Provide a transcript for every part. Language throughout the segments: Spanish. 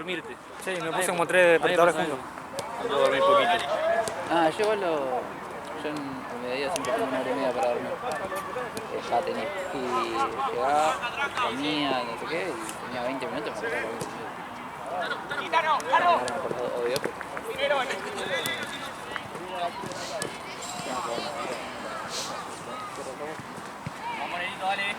dormirte. Sí, me puse como 3 despertadores juntos. Yo dormí poquito. Ah, yo igual yo en mediodía siempre tengo una hora y media para dormir. Ya tenía. Y llegaba, comía, no sé qué, y tenía 20 minutos, me acostaba a los 20 minutos. Ahora me acuerdo, obvio, pero... Vamos, Morenito, dale.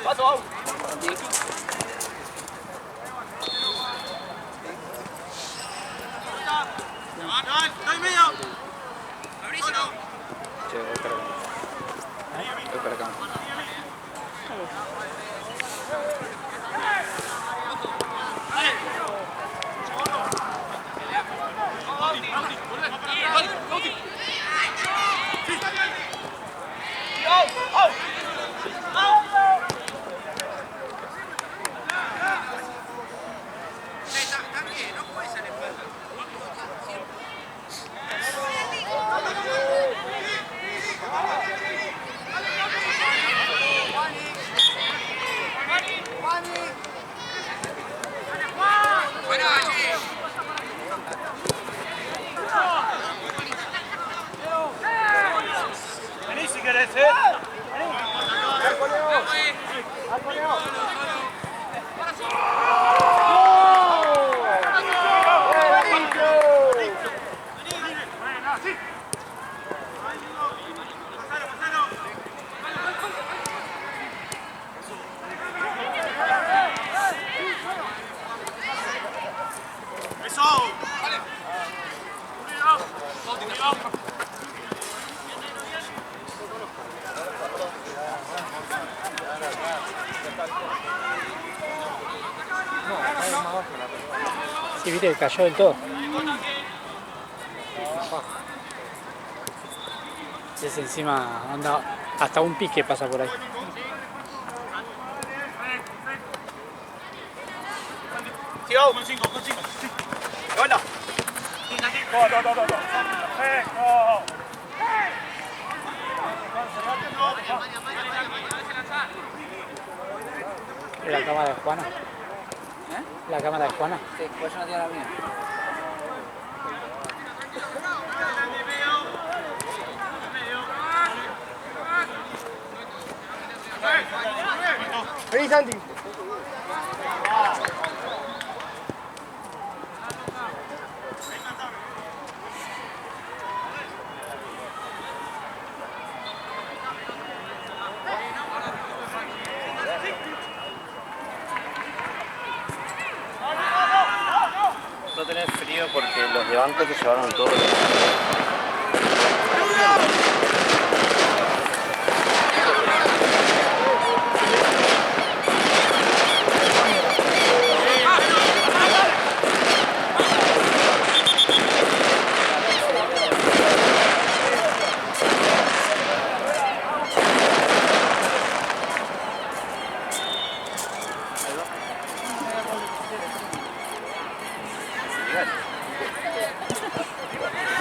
Paso, Che, voy para acá. Voy para acá. Vení si querés, Sí, viste que cayó del todo. Es encima, anda, hasta un pique pasa por ahí. Tío, con 5. ¡Levanta! ¿La cámara de Juana? ¿Eh? ¿La cámara de Juana? Sí, pues yo no tengo la mía. Vení, Santi. No tenés frío porque los de banco se llevaron todo.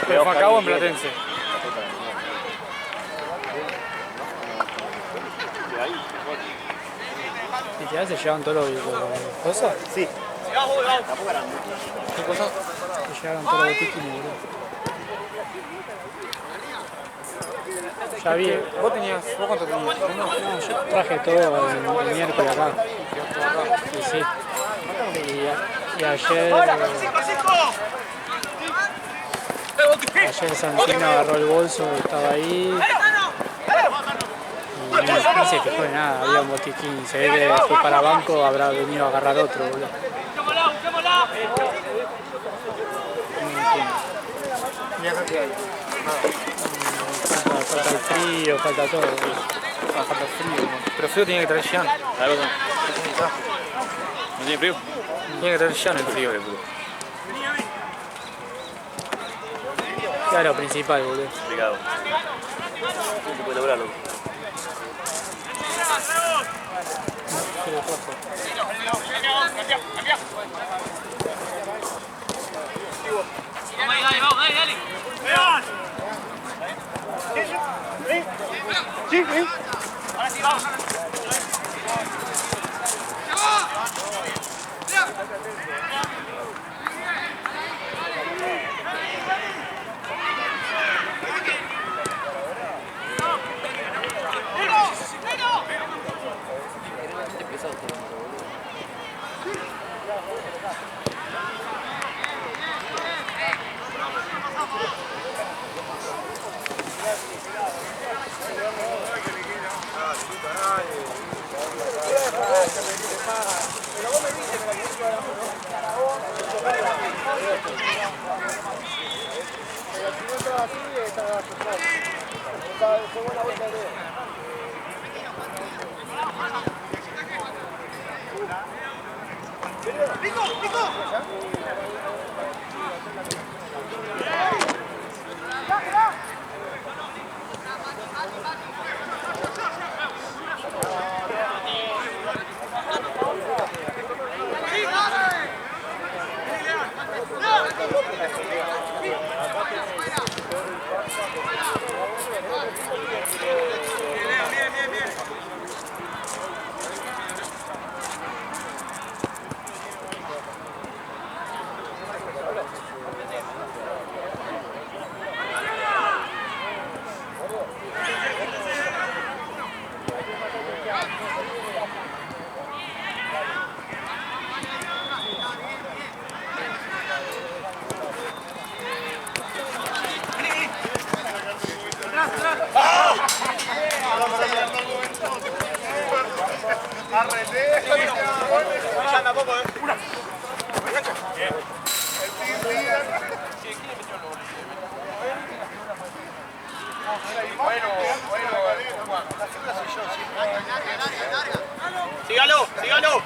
Pero fue acá o en Platense. ¿Literal se llevan todos los cosas? Sí. ¿Qué cosas? Se llevaron todos los botiquines, boludo. Ya vi, ¿vos cuánto tenías? No, yo traje todo el miércoles acá. Y sí. Y ayer... Ayer Santino agarró el bolso, estaba ahí. Y no se fijó de nada, había un botiquín. Se ve que fue para banco, habrá venido a agarrar otro, boludo. Falta el frío, falta todo. Falta el frío, pero frío tiene que traer Jean. ¿No tiene frío? Tiene que traer Jean el frío, boludo. Claro, principal, boludo. Complicado. No se puede lograrlo. se le trajo. Sí, sí. Ahora sí, vamos. Sígalo, sígalo.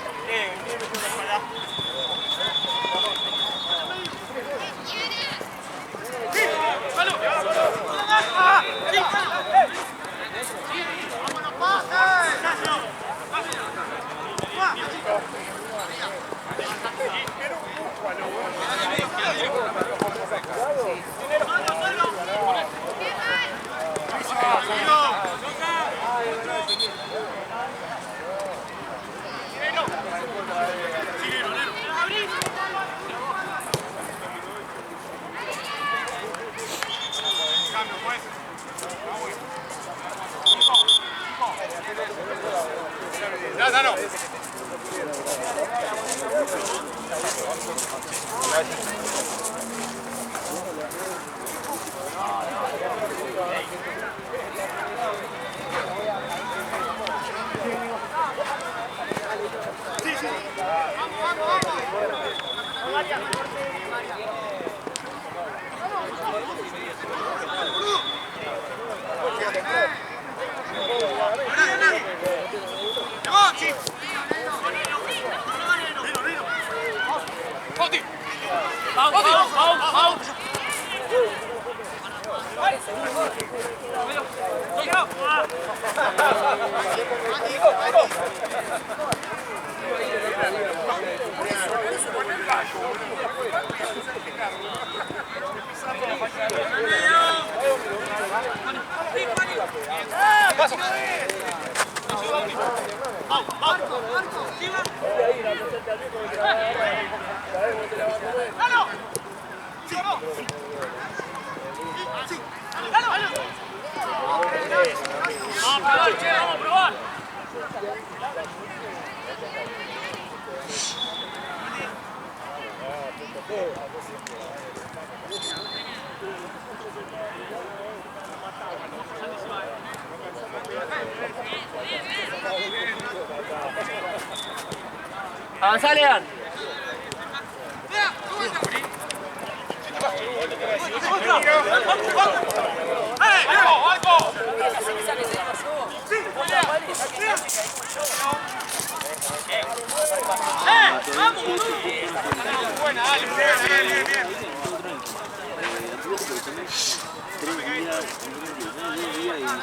Avanzá, Lean.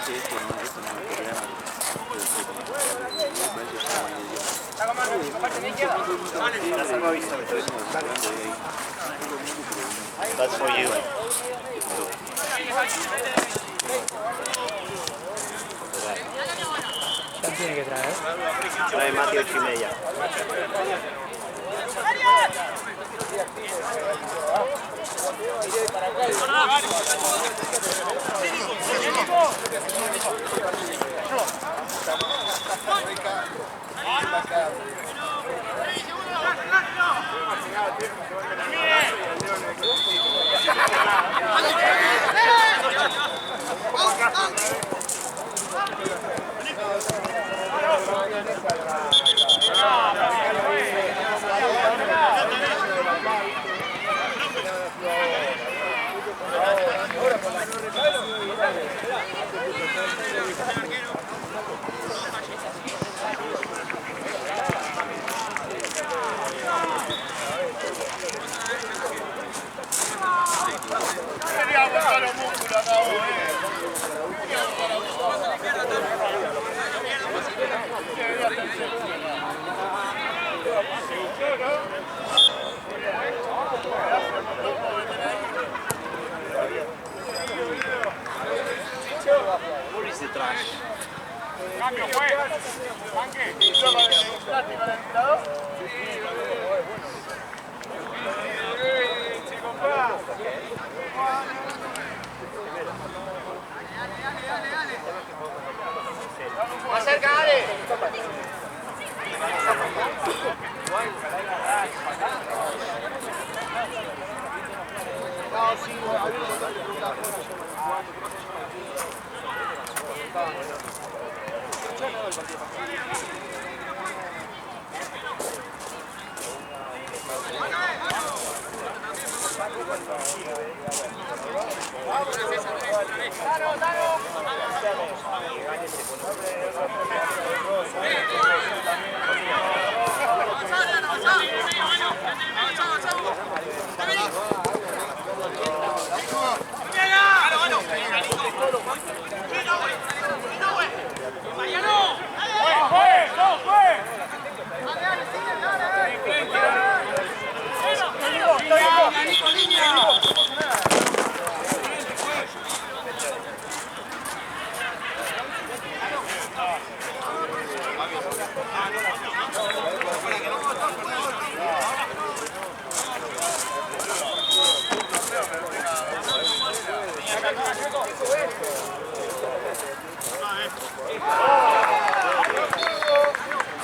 Y dije esto no me quería. That's for you. Ya tiene que traer. Trae Mati 8:30. What is the trash? Cambio, fue. Tanque. Más cerca, dale.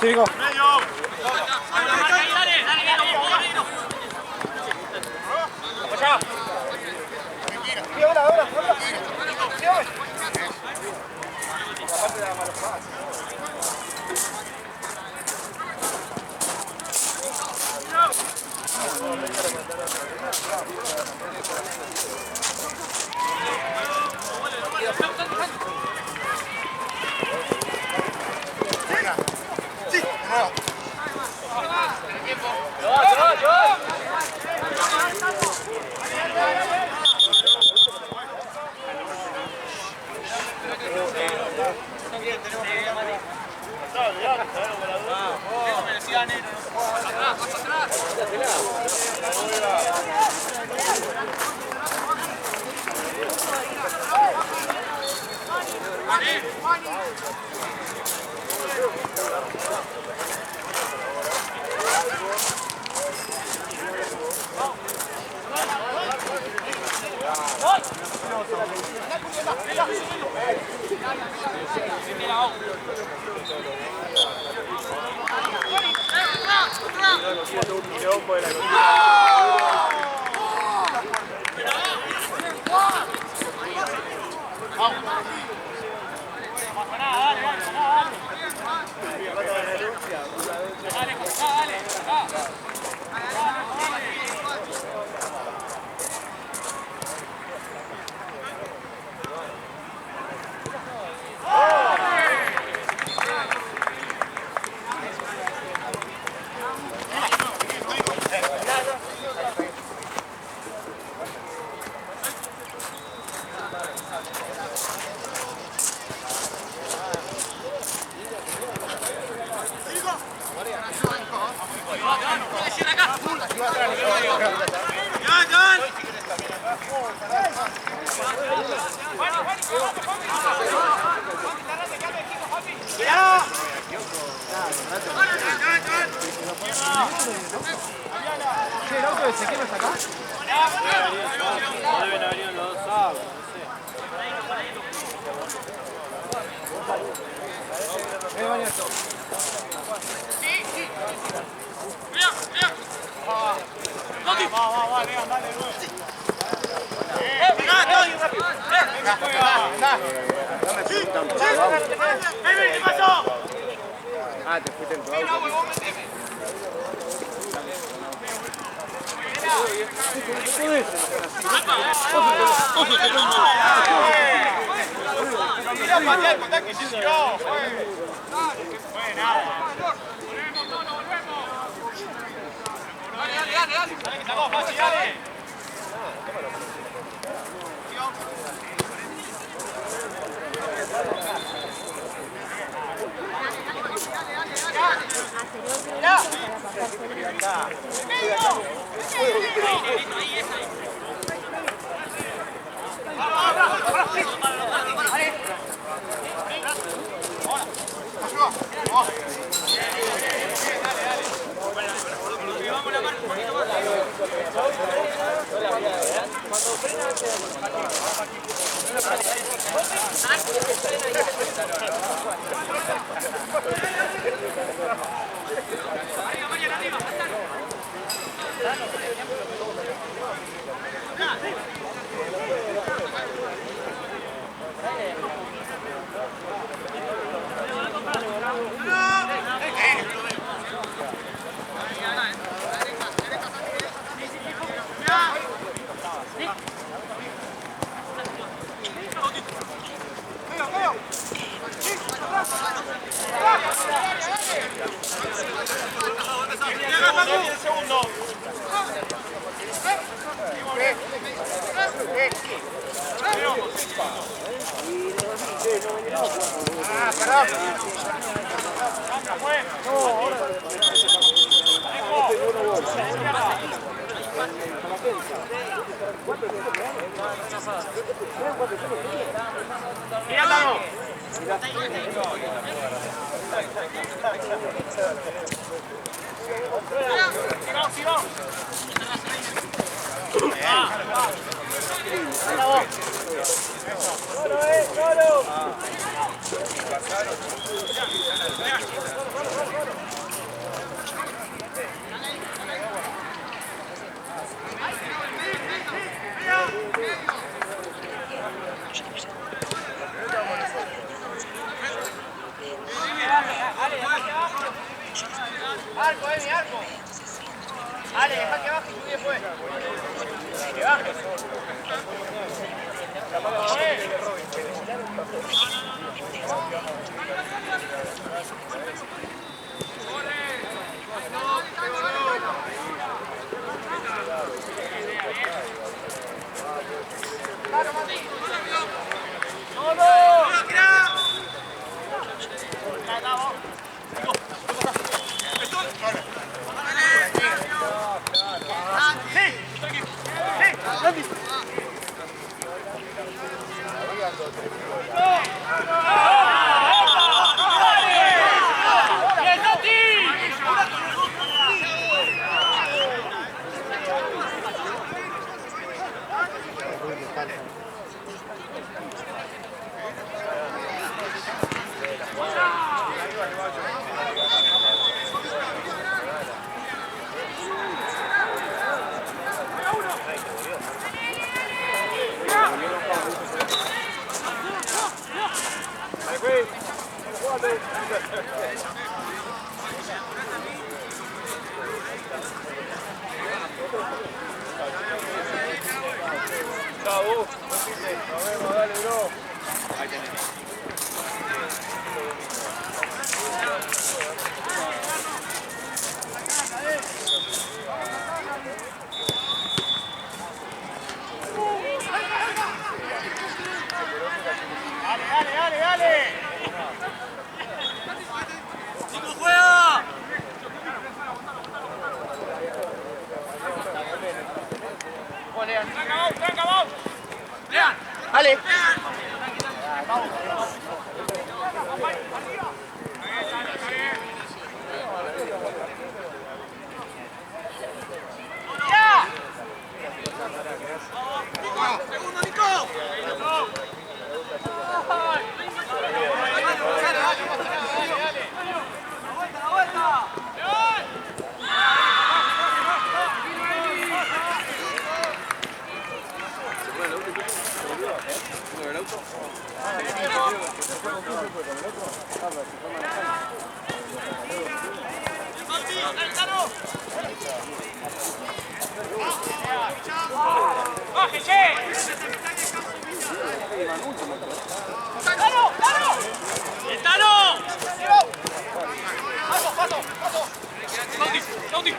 Sigo. ¿El auto de Ezequiel está acá? No deben haber ido los dos autos, no sé. Ah, te fuiste en tu auto. Mira, patea el contacto y se tiró. Fue nada. Dale, que estamos fácil, dale. Arco, arco. Ale, deja que baje y tú después. Que baje. dale. ¡Segundo, Nico! ¡La vuelta! ¡Baje, che! ¡Tano! ¡Tano! ¡El Tano! ¡Paso, paso, paso! ¡Lauti! ¡Lauti!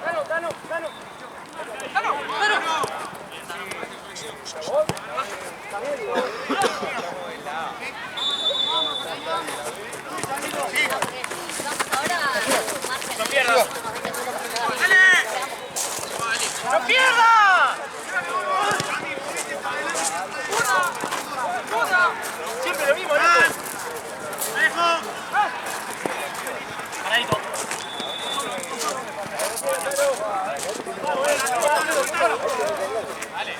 ¡Tano, Tano, Tano! ¡Tano, Tano! ¡No pierdas! ¡Dale! ¡No pierdas! ¡Una! Siempre lo mismo, ¿no? ¡Alejo! ¡Paradito! ¡Dale!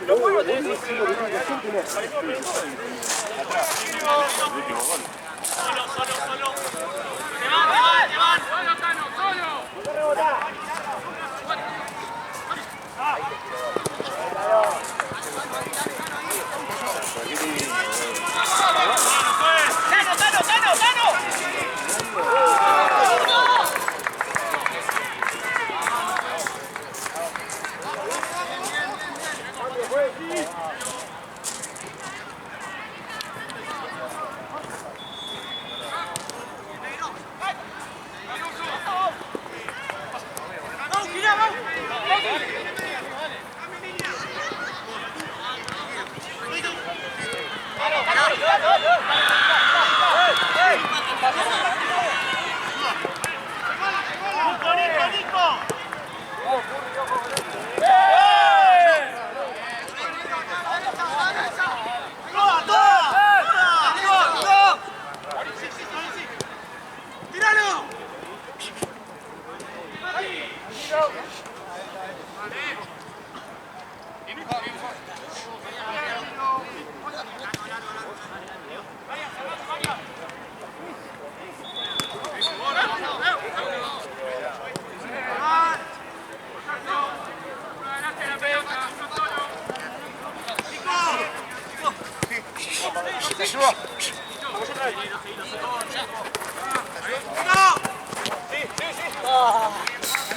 ¡Lo puedo tener! ¡Solo, solo, solo! ¡Te van! ¡Solo, Tano, solo! ¡Tano, Tano, Tano, Tano!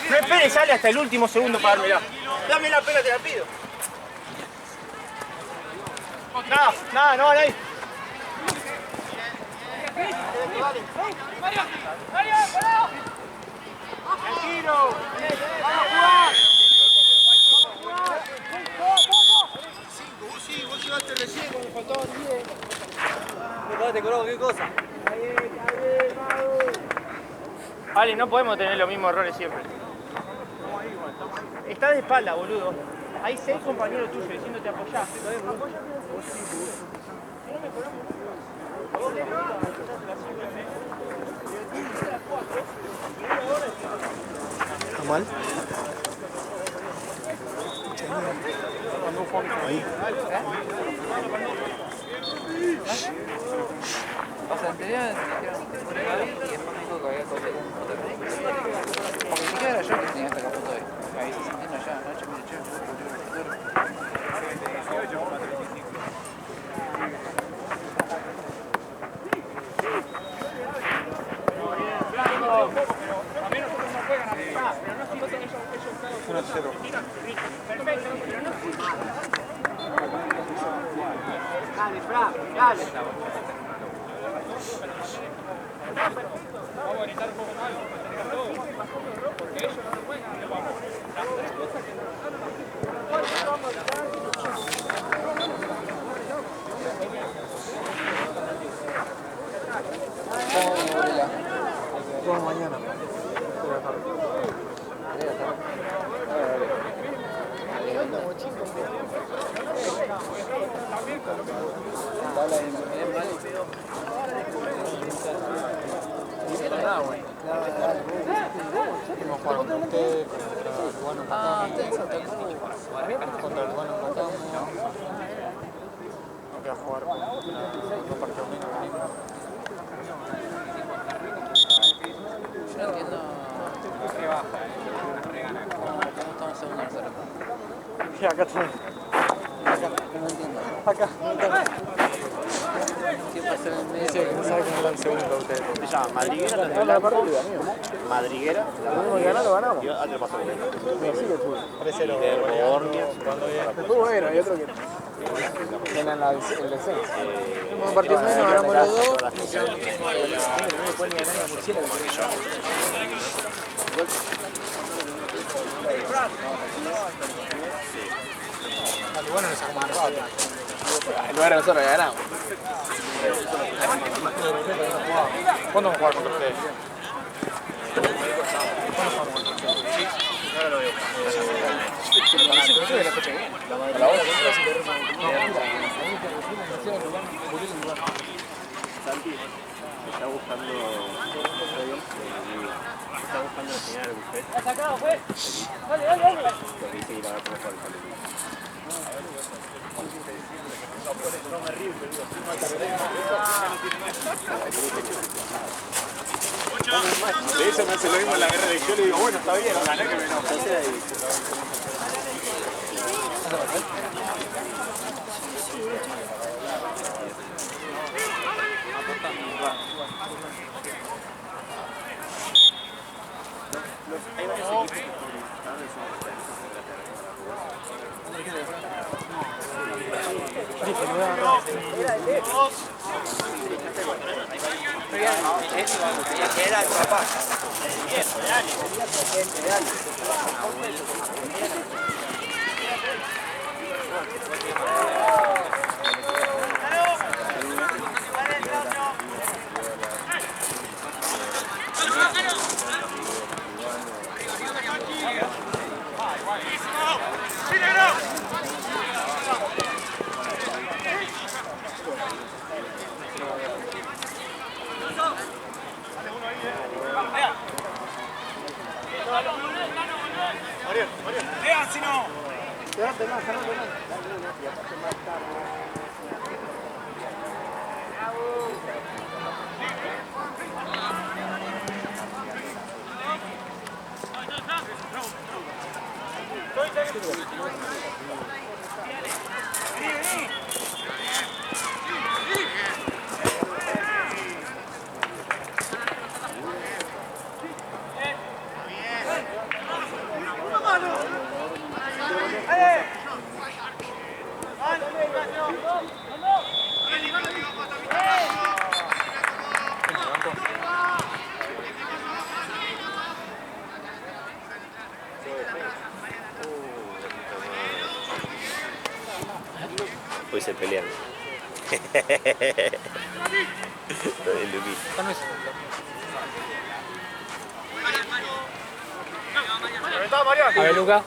No esperes, sale hasta el último segundo para dármela. Dame la pena, te la pido. Nada, no, ahí. Tranquilo. Vamos a jugar. Vos llegaste recién cuando faltaban 10. Te cobro qué cosa. Ale, no podemos tener los mismos errores siempre. Estás de espalda, boludo. Hay 6 compañeros tuyos diciéndote apoyá. ¿Está mal? Ahí. O sea, anteriormente me dijeron por ahí y después me dijo que había cogido un motor. Porque ni siquiera era yo que tenía esta capota hoy. Me dice sintiendo allá, Nacho, mire, Dale, Fran, dale. Vamos a gritar un poco más, porque ellos no se juegan. Vamos mañana. Tabla de enfermedades mal. Vamos a jugar contra ustedes, contra Lugano empatamos. Contra Lugano empatamos. No queda jugar dos partidos menos venimos. Yo no entiendo cómo estamos segundo nosotros. Sí, acá está. No entiendo. Acá. Siempre ser en el medio. Dice que no sabe cómo están segundo ustedes. Se llama Madriguera, la de blanco. Madriguera. Lo ganamos. Y otro pasó bien. 3-0. Bornia. Fue bueno, hay otro que ganan el descenso. Un partido menos, ganamos los dos. No pueden ganar la murciélago. Al bueno nos sacamos una rata. En lugar de nosotros ganamos. ¿Cuándo vamos a jugar contra ustedes? Ahora lo veo. Santi está buscando enseñar el buffet. ¡Ha sacado, pues! ¡Dale, dale, dale! Dice que la va a probar el De eso me hace lo mismo en la guerra de yo le digo, bueno, está bien, gané que menos. Era el papá. Hoy se pelean. El Luqui. A ver, Luca.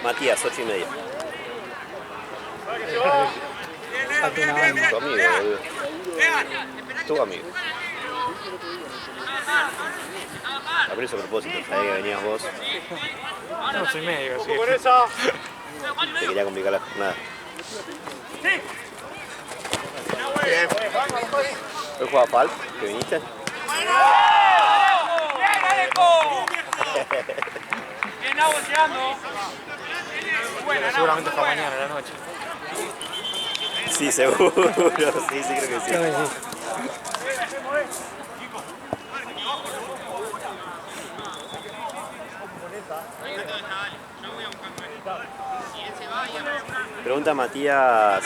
Matías, 8:30. Tu amigo, boludo. Tu amigo. Abrí eso a propósito, sabía que venías vos. No, soy medio, sí. Te quería complicar la jornada. ¿Hoy juega Pal? ¿Que viniste? Bien, Nau, llegando. Seguramente para mañana a la noche. Sí, seguro. Sí, creo que sí. Pregunta a Matías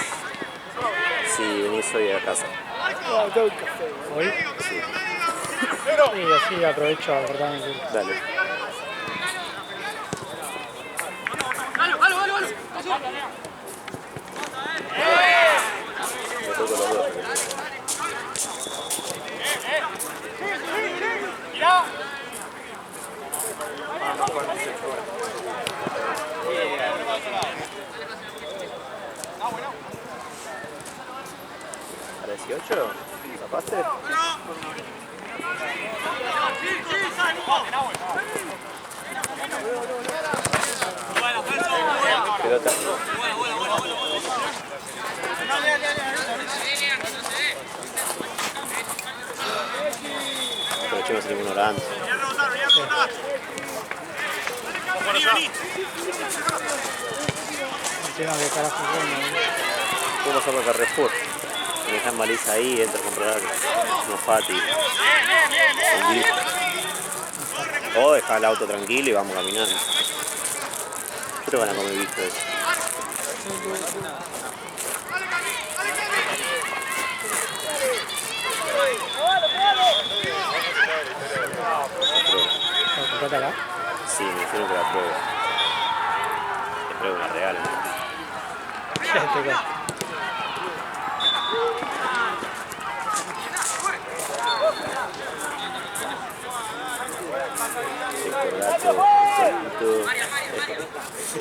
si venís hoy a casa. ¿Hoy? Sí. Y así aprovecho a cortar el culo. Dale. Me toco los dos. ¿A 18? ¿Zapaste? Pelota. Aprovechemos el ignorante. El tema que carajo bueno, ¿Cómo pasar por Carrefour? Me dejan baliza ahí, entro a comprar unos patis. O dejar el auto tranquilo y vamos caminando. ¿Qué te van a comer visto eso? ¿lo compraste acá? Sí, me dijeron que la pruebe. Espero que me la regalen.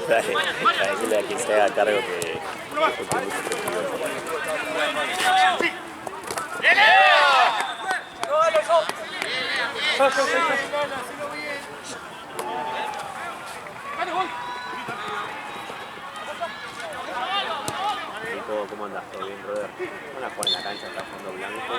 Decirle a quien se haga cargo que Nico, ¿cómo andás? ¿Todo bien, brother? Van a jugar en la cancha acá fondo blanco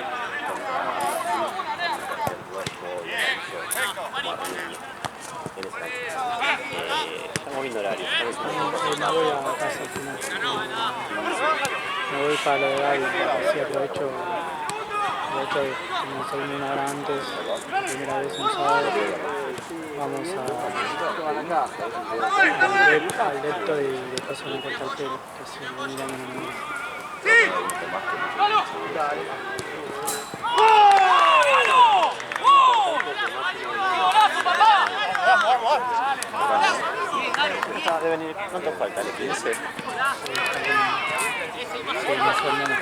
estamos viendo horario. Me voy a casa al final. Me voy para lo de Gaby, así aprovecho que como salí una hora antes, primera vez un sábado, vamos al depto y después me corta el pelo, que se me miran en el mes. ¿Cuánto falta? ¿Le 15? Sí, más o menos.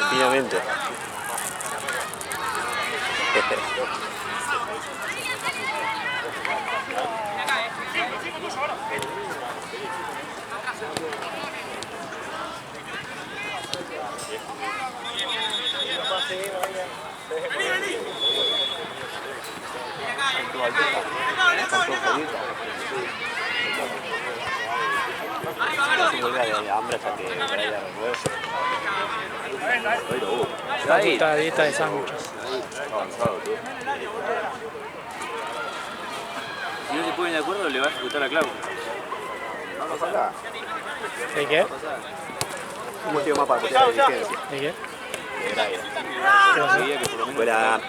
Finamente. Hambre hasta que vaya a renuevo. Dieta de sándwiches. Si no se ponen de acuerdo, le va a ejecutar a Clau. Vamos acá. ¿De qué? Un motivo más para escuchar la diligencia. ¿De qué? Sabía que por lo menos fuera...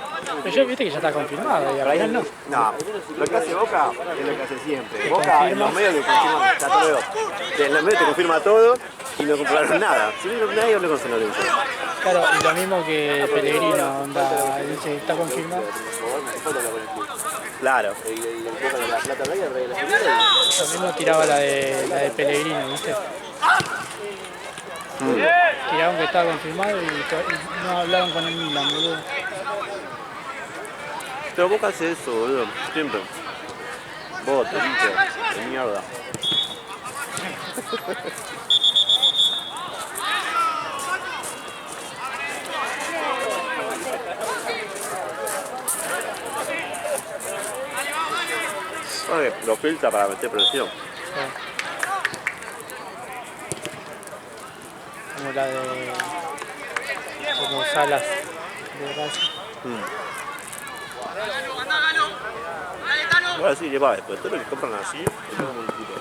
Pero yo viste que ya está confirmado y al final no. No, lo que hace Boca es lo que hace siempre. Boca en los medios le confirma, está todo. En los medios te confirma todo y no comprobaron nada. Si no, nadie habló con San Lorenzo. Claro, y lo mismo que Pellegrino, onda, dice, está confirmado. Claro. Lo mismo tiraba la de Pellegrino, ¿viste? Tiraron que estaba confirmado y no hablaron con el Milan, boludo. Pero Boca hace eso, boludo. Siempre. Vos, pinche, de mierda. Oye, lo filtra para meter presión. Como la de... como Salas de Racing. Ahora sí, lleva después. Todo lo que compran así, es como un puto.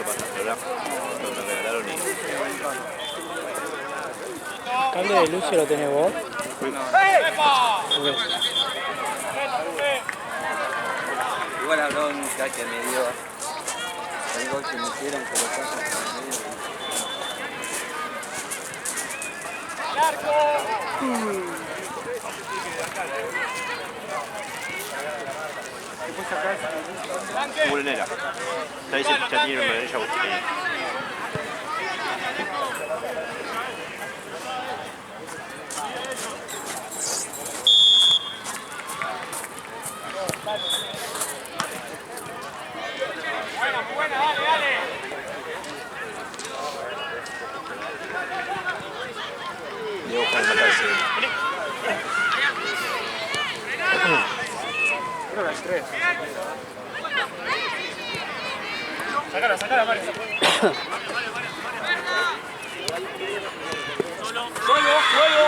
apertura. ¿El cable de Lucio lo tenés vos? Igual la bronca que me dio el gol que me hicieron por los casos que me dio. Molinera. Ya dice, ya tiene el medalla buscando. Buena, dale. Diego Juan matarse. Sacala, Mario. Solo.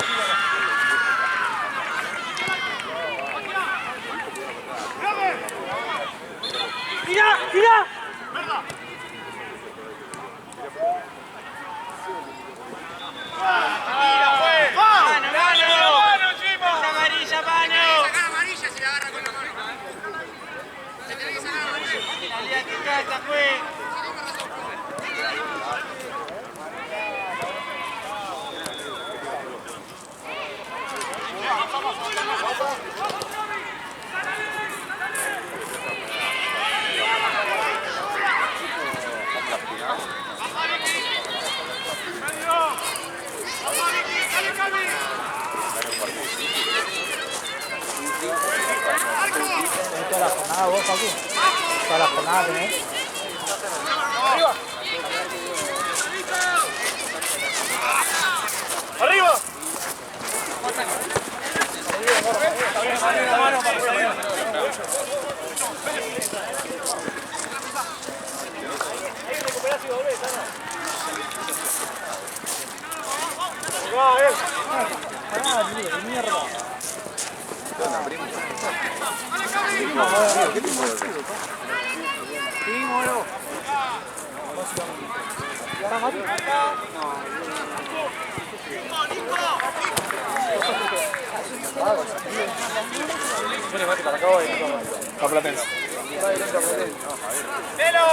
¡Tira! ¿Toda la jornada vos, Facu? ¿Toda la jornada tenés? ¡Arriba! Mierda. ¡Velo!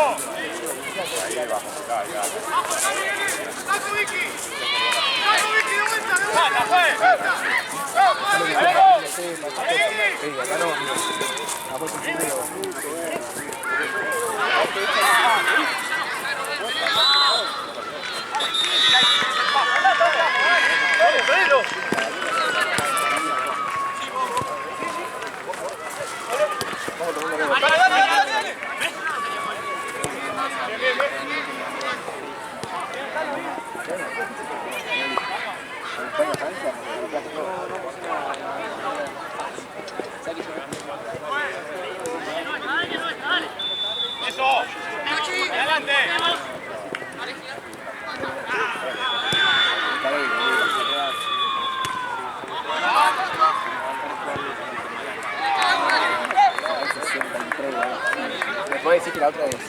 Eso. Adelante. ¿Me puede decir que la otra es que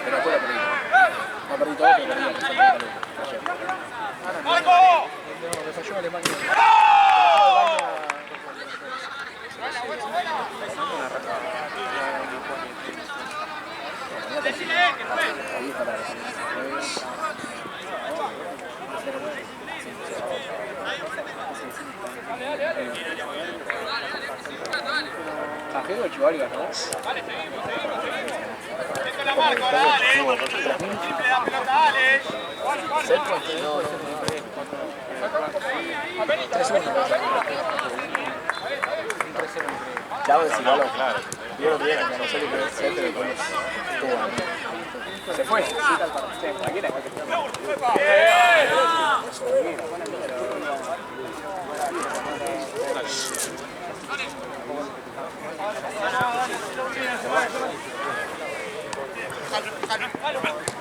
pero después la perdí. No perdí todo, pero perdí la ¡Marco! me falló Alemania. Decile que fue. Ajeno el Chivalga, ¿no? Dale, seguimos. Esto la marco, dale. Triple la pelota, dale. Chavo de Sinaloa, claro. Vieron bien acá, no sé qué es centro, después estuvo. Se fue. Bien.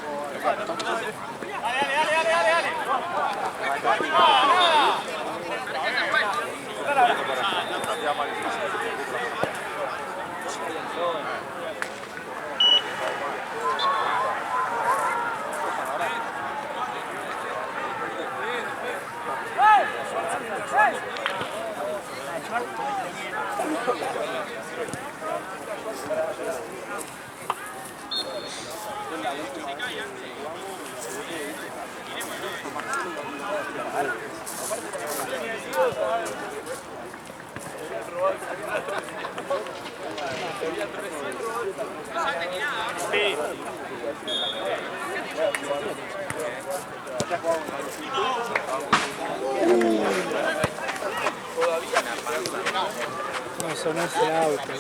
No sonó ese auto.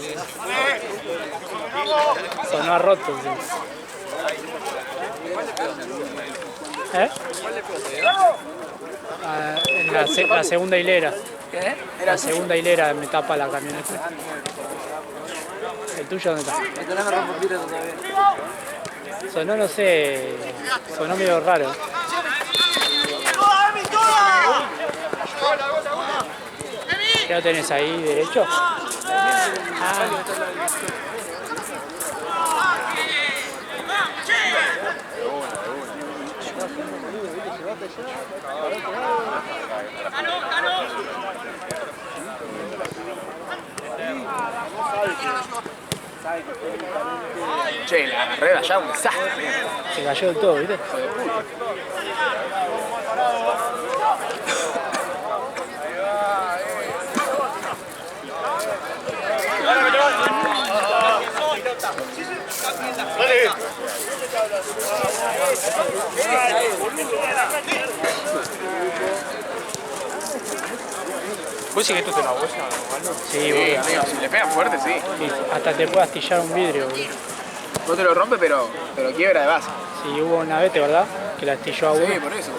Sonó a roto. Sí. ¿Eh? En la segunda hilera. ¿Qué? La segunda hilera me tapa la camioneta. ¿El tuyo dónde está? Me tenés que romper vidrio todavía. Sonó, no sé, sonó medio raro. ¿Qué lo tenés ahí derecho? Che, la carrera ya un desastre. Se cayó del todo, ¿viste? ¿Vos sí que esto te la bolsa? Sí, boludo. Si le pega fuerte, sí. Sí, hasta te puede astillar un vidrio, boludo. No te lo rompe, pero quiebra de base. Sí, hubo una vez, ¿verdad? Que la astilló a uno. Sí, por eso.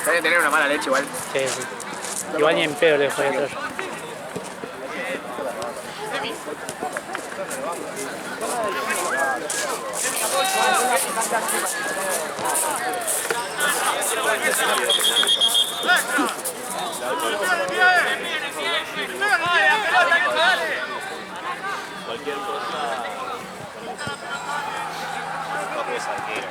Debe tener una mala leche igual. Sí, sí. Igual ni en pedo le dejó ahí atrás. Cualquier cosa. Bajo esa arquera.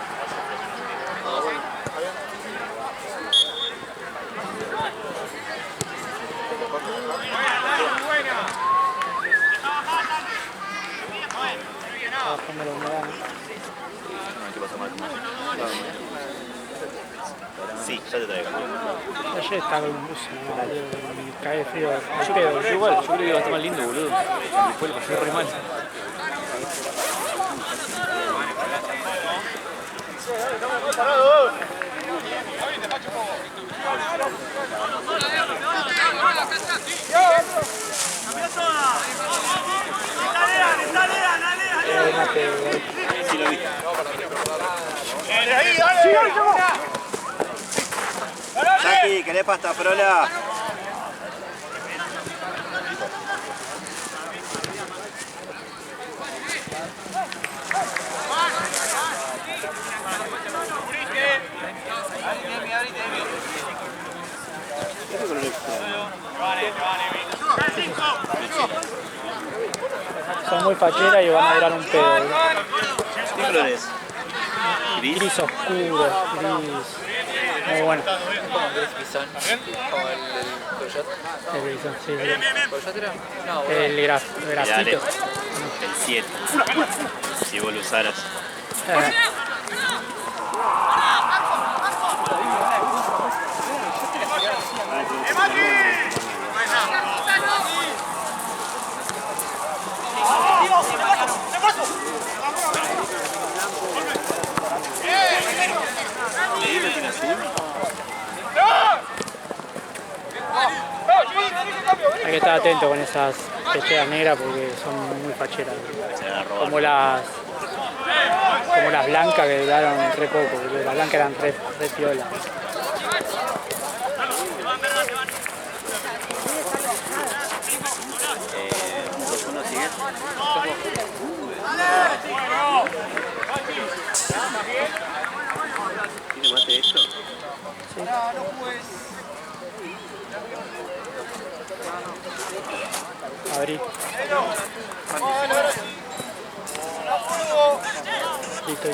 Bajando la humedad, ¿no? ¿Qué pasa, Marco? Sí, ya te traigo. Ayer estaba con un buzo, me cae de frío. Yo igual, yo creo que va a estar más lindo, boludo. Después lo pasé re mal. Sí, lo vi. Jackie, ¿querés pasta frola? Son muy facheras y van a durar un pedo. ¿Qué colores? Gris oscuro, gris. Muy bueno. Como gris bisón. Como el Coyote. El grisón, sí, sí. ¿Coyote era? No, boludo. El grafito. El 7. Si vos lo usaras. Hay que estar atento con esas techeras negras porque son muy facheras. Se van a robar. Como las blancas que duraron re poco, porque las blancas eran re piola. ¿Uno sigue? ¿Tiene mate esto? Abrí. Listo.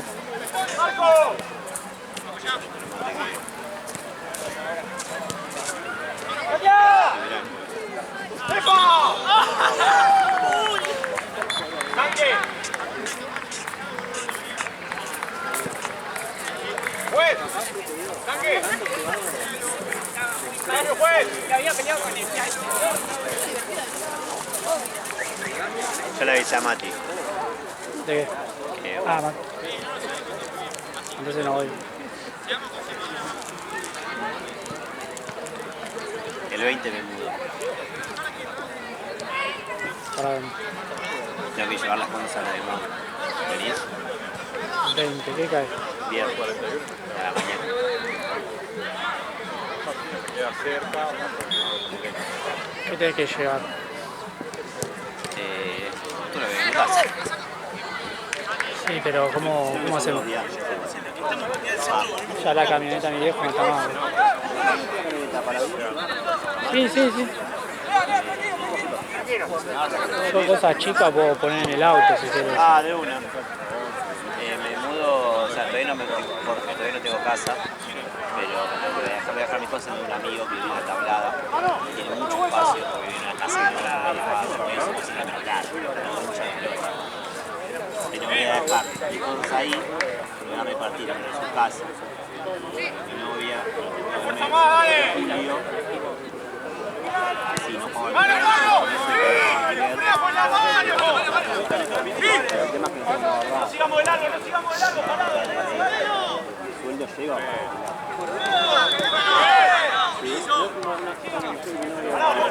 que había peleado con el Yo le avisé a Mati. ¿De qué? Ah, mal. Entonces no voy. El 20 me mudo. Para ver. Tengo que llevar las cosas a la de mamá. ¿Venís? 20, ¿qué cae? Viernes. A la mañana. ¿Qué tenés que llevar? Tú lo ves en mi casa. Sí, pero ¿cómo hacemos? Ya la camioneta de mi viejo no está mal. Sí. Yo cosas chicas puedo poner en el auto si quieres. Ah, de una. Me mudo, o sea, todavía no tengo casa, pero voy a dejar mis cosas en un amigo que vive en la Tablada. Tiene mucho espacio porque vive en una casa de su cocina tablada, mucha pelota. Y no voy a dejar mis cosas ahí, me voy a repartir en su casa. Mi novia, Julio. Así no puedo. No sigamos de largo, parado. El sueldo llega. Parado.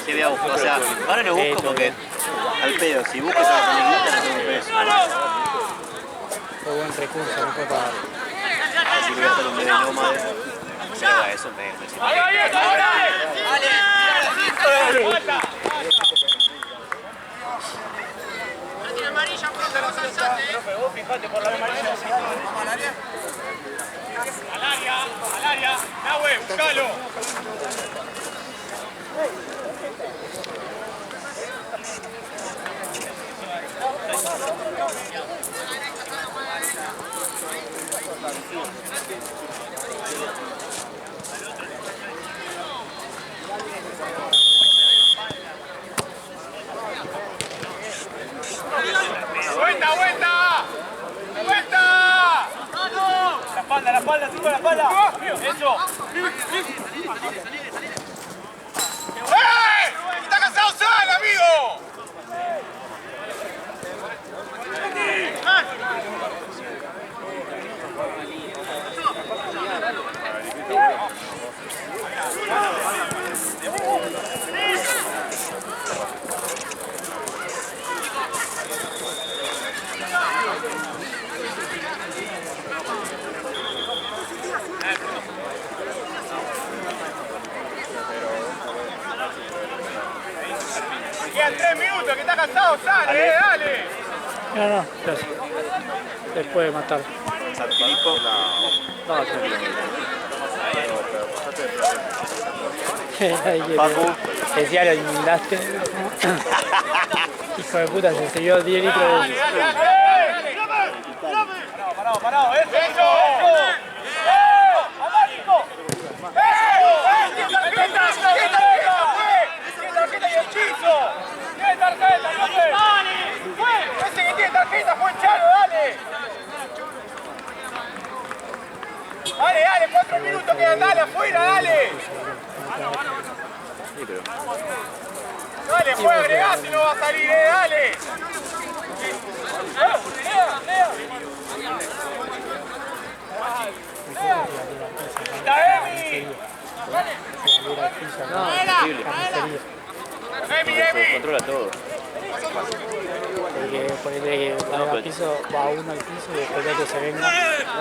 Sí, voy a buscar, o sea, ahora lo busco porque al pedo, si busco esa coneguita no tengo un peso. Fue buen recurso, no fue para... Así que voy a estar un medio nómade. Se lo a eso, me Amarilla pronto los alzate. Profe, vos fijate por la amarilla. Al área. Nahue, buscalo. ¡Vuelta! La espalda, sigo la espalda. Eso. ¡Está cansado, sal, amigo! Quedan 3 minutos, que está cansado, sale, dale. No, gracias. Después de matar. San Filipo. No, Papu. decía lo inundaste. Hijo de puta, se siguió 10 litros de... Parado, eso. ¡Amálico! ¡Tiene tarjeta y hechizo! ¡Tiene tarjeta, profe! ¡Ese que tiene tarjeta fue el Chalo, dale! Dale, 4 minutos quedan, dale, afuera, dale. Dale, puede agregar si no va a salir, dale. ¡Está Emi! No, increíble. ¡Emi! Controla todo. Porque ponele que va al piso, va uno al piso y después de que se venga. No,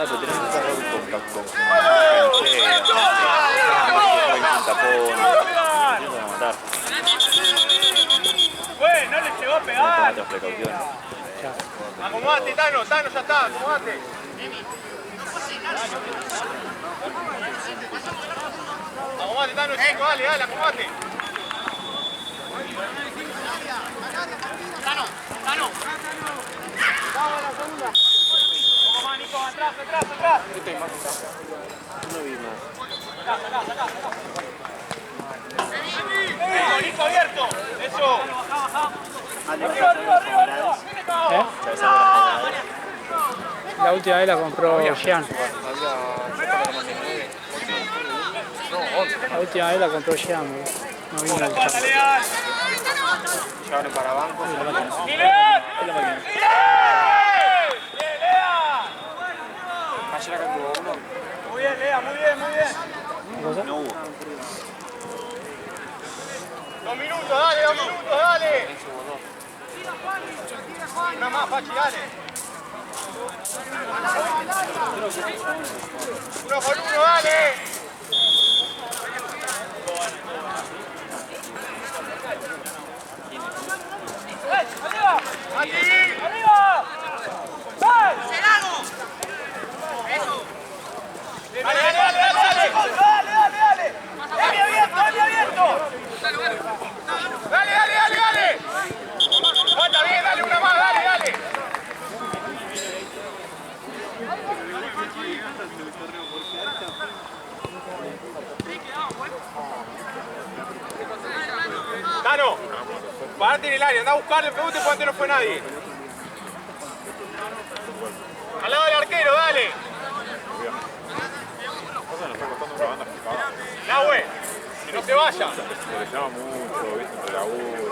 pero tenés que estar con tapón. Bueno, no le llegó a pegar. Otras precauciones. Acomodate, Tano, ya está, acomodate. Acomodate, Tano, chico, dale, acomodate. Tano. Vamos a la segunda. Vamos más, Nico, atrás. No vi más. Nico, abierto. Eso. Baja. Arriba, arriba, arriba, arriba. ¿Eh? La última vez la compró Jean. La última vez la compró Jean, no vino el Jean. Llevaron para banco. Es la máquina. ¡Milen! Es la máquina. ¡Bien, Lea! Ayer acá tuvo uno. Muy bien, Lea, muy bien, muy bien. ¿Qué cosa? No hubo. 2 minutos, dale, 2 minutos, dale. Una más, Pachi, dale. 1 por 1, dale. ¡Arriba! ¡Mati! ¡Arriba! ¡Dale! ¡Dale, dale, dale, dale! ¡Dale, dale, dale! ¡Dale abierto, dale abierto! ¡Dale, dale, dale, dale! ¡Falta bien, dale una más, dale, dale! Cano, parate en el área, anda a buscarle, pregunte por qué no fue nadie. Al lado del arquero, dale. Nahue, que no se vaya. Se llama mucho, ¿viste? Entre la U,